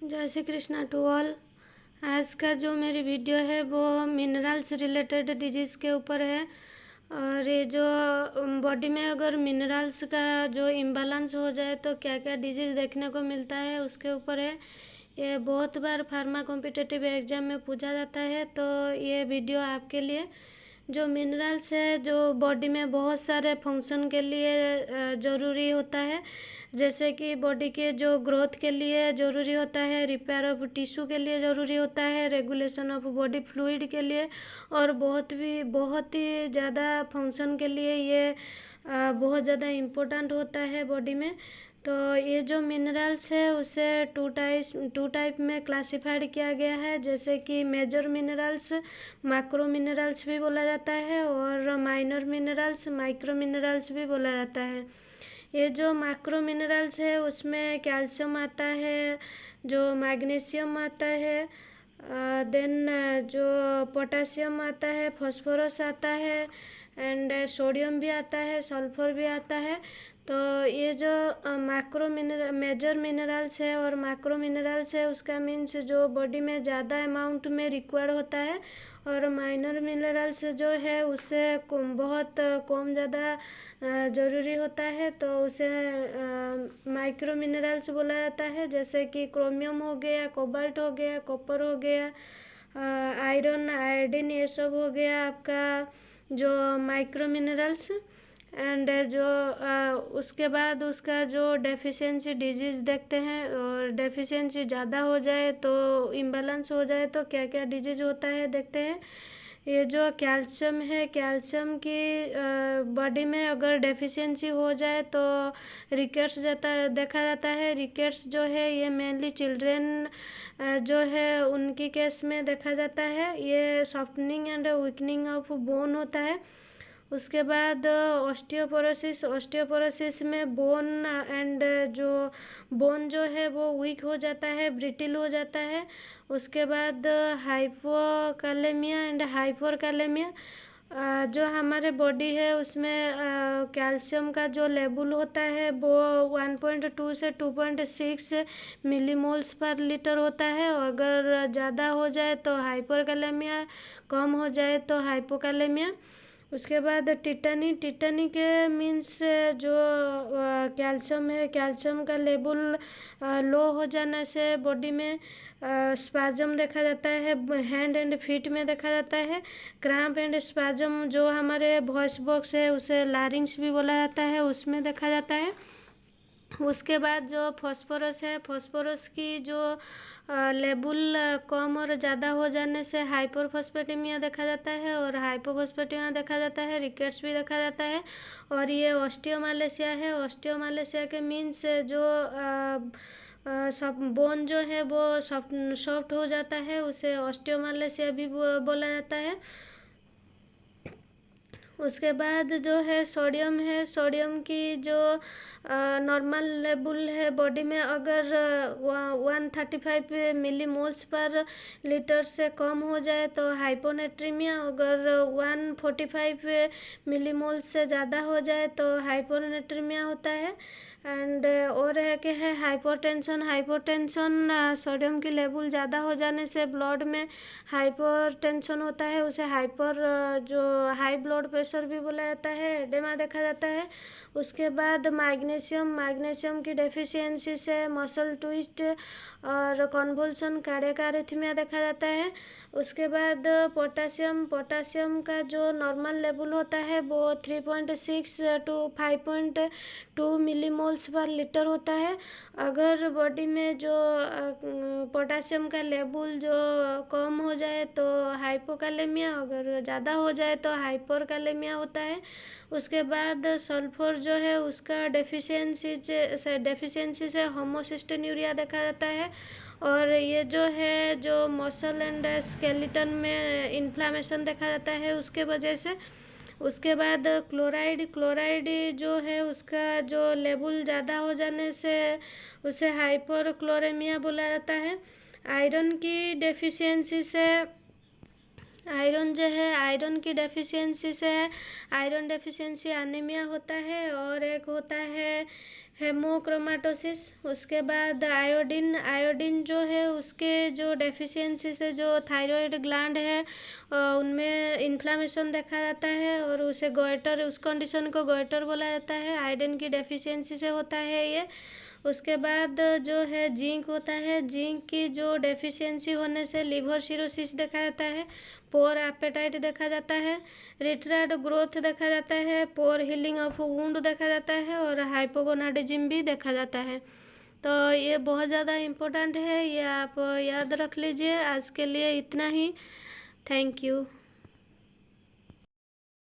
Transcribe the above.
जय Shri Krishna to all. आज का जो मेरी वीडियो है वो मिनरल्स रिलेटेड डिजीज़ के ऊपर है। और ये जो बॉडी में अगर मिनरल्स का जो इम्बैलेंस हो जाए तो क्या क्या डिजीज़ देखने को मिलता है उसके ऊपर है। ये बहुत बार फार्मा कॉम्पिटिटिव एग्ज़ाम में पूछा जाता है, तो ये वीडियो आपके लिए। जो मिनरल्स है जो बॉडी में बहुत सारे फंक्शन के लिए ज़रूरी होता है, जैसे कि बॉडी के जो ग्रोथ के लिए ज़रूरी होता है, रिपेयर ऑफ टिश्यू के लिए ज़रूरी होता है, रेगुलेशन ऑफ बॉडी फ्लूइड के लिए, और बहुत ही ज़्यादा फंक्शन के लिए ये बहुत ज़्यादा इम्पोर्टेंट होता है बॉडी में। तो ये जो मिनरल्स है उसे टू टाइप में क्लासिफाइड किया गया है, जैसे कि मेजर मिनरल्स, मैक्रो मिनरल्स भी बोला जाता है, और माइनर मिनरल्स, माइक्रो मिनरल्स भी बोला जाता है। ये जो मैक्रो मिनरल्स है उसमें कैल्शियम आता है, जो मैग्नीशियम आता है, देन जो पोटेशियम आता है, फास्फोरस आता है, एंड सोडियम भी आता है, सल्फर भी आता है। तो ये जो मेजर मिनरल्स है और मैक्रो मिनरल्स है उसका मीन्स जो बॉडी में ज़्यादा अमाउंट में रिक्वायर्ड होता है, और माइनर मिनरल्स जो है उससे बहुत कम ज़्यादा ज़रूरी होता है, तो उसे माइक्रो मिनरल्स बोला जाता है, जैसे कि क्रोमियम हो गया, कोबाल्ट हो गया, कॉपर हो गया, आयरन, आयोडीन, ये सब हो गया आपका जो माइक्रो मिनरल्स। एंड जो उसके बाद उसका जो डेफिशिएंसी डिजीज़ देखते हैं, और डेफिशिएंसी ज़्यादा हो जाए तो इम्बैलेंस हो जाए तो क्या क्या डिजीज़ होता है देखते हैं। ये जो कैल्शियम है, कैल्शियम की बॉडी में अगर डेफिशिएंसी हो जाए तो रिकेट्स देखा जाता है। रिकेट्स जो है ये मेनली चिल्ड्रेन जो है उनकी केस में देखा जाता है। ये softening and weakening of bone होता है। उसके बाद ऑस्टियोपोरोसिस में बोन जो है वो वीक हो जाता है, ब्रिटिल हो जाता है। उसके बाद हाइपोकालेमिया एंड हाइपरकालेमिया, जो हमारे बॉडी है उसमें कैल्शियम का जो लेवल होता है वो 1.2 से 2.6 मिलीमोल्स पर लीटर होता है। अगर ज़्यादा हो जाए तो हाइपरकालेमिया, कम हो जाए तो हाइपोकालेमिया। उसके बाद टिटनी के मीन्स जो कैल्शियम है, कैल्शियम का लेवल लो हो जाने से बॉडी में स्पाजम देखा जाता है, हैंड एंड फीट में देखा जाता है, क्रैम्प एंड स्पाजम। जो हमारे वॉइस बॉक्स है उसे लारिंग्स भी बोला जाता है, उसमें देखा जाता है। उसके बाद जो फास्फोरस है, फास्फोरस की जो लेवल कम और ज़्यादा हो जाने से हाइपरफॉस्फेटेमिया देखा जाता है, और हाइपोफॉस्फेटेमिया देखा जाता है, रिकेट्स भी देखा जाता है। और ये ऑस्टियोमालेशिया है। ऑस्टियोमालेशिया के मीन्स जो सब बोन जो है वो सॉफ्ट हो जाता है, उसे ऑस्टियोमालेशिया भी बोला जाता है। उसके बाद जो है सोडियम की जो नॉर्मल लेवल है बॉडी में, अगर 135 मिलीमोल्स पर लीटर से कम हो जाए तो हाइपोनेट्रीमिया, अगर 145 मिलीमोल्स से ज़्यादा हो जाए तो हाइपोनेट्रीमिया होता है। एंड और है कि है हाइपोटेंशन सोडियम की लेवल ज़्यादा हो जाने से ब्लड में हाइपरटेंशन होता है, उसे जो हाई ब्लड प्रेशर भी बोला जाता है, एडेमा देखा जाता है। उसके बाद मैग्नीशियम की डेफिशिएंसी से मसल ट्विस्ट और कन्वल्सन, कार्डियक अरिथमिया देखा जाता है। उसके बाद पोटासियम का जो नॉर्मल लेवल होता है वो 3.6 टू 5.2 मिलीमोल्स पर लीटर होता है। अगर बॉडी में जो पोटासियम का लेवल जो कम हो जाए तो हाइपोकालेमिया, अगर ज़्यादा हो जाए तो हाइपरकालेमिया होता है। उसके बाद सल्फर जो है उसका डेफिशिएंसी से होमोसिस्टेन्यूरिया देखा जाता है, और ये जो है जो मसल एंड स्केलेटन में इन्फ्लामेशन देखा जाता है उसके वजह से। उसके बाद क्लोराइड जो है उसका जो लेवल ज़्यादा हो जाने से उसे हाइपरक्लोरेमिया बोला जाता है। आयरन की डेफिशिएंसी से आयरन जो है, आयरन की डेफिशिएंसी से आयरन डेफिशिएंसी एनीमिया होता है, और एक होता है हेमोक्रोमाटोसिस। उसके बाद आयोडीन, आयोडीन जो है उसके जो डेफिशिएंसी से जो थायराइड ग्लैंड है उनमें इन्फ्लामेशन देखा जाता है, और उसे गोइटर, उस कंडीशन को गोइटर बोला जाता है। आयोडीन की डेफिशिएंसी से होता है ये। उसके बाद जो है जिंक होता है, जिंक की जो डेफिशिएंसी होने से लिवर सिरोसिस देखा जाता है, पोर एपेटाइट देखा जाता है, रिट्राइड ग्रोथ देखा जाता है, पोर हीलिंग ऑफ वुंड देखा जाता है, और हाइपोगोनाडिज्म भी देखा जाता है। तो ये बहुत ज़्यादा इम्पोर्टेंट है, ये आप याद रख लीजिए। आज के लिए इतना ही। Thank you.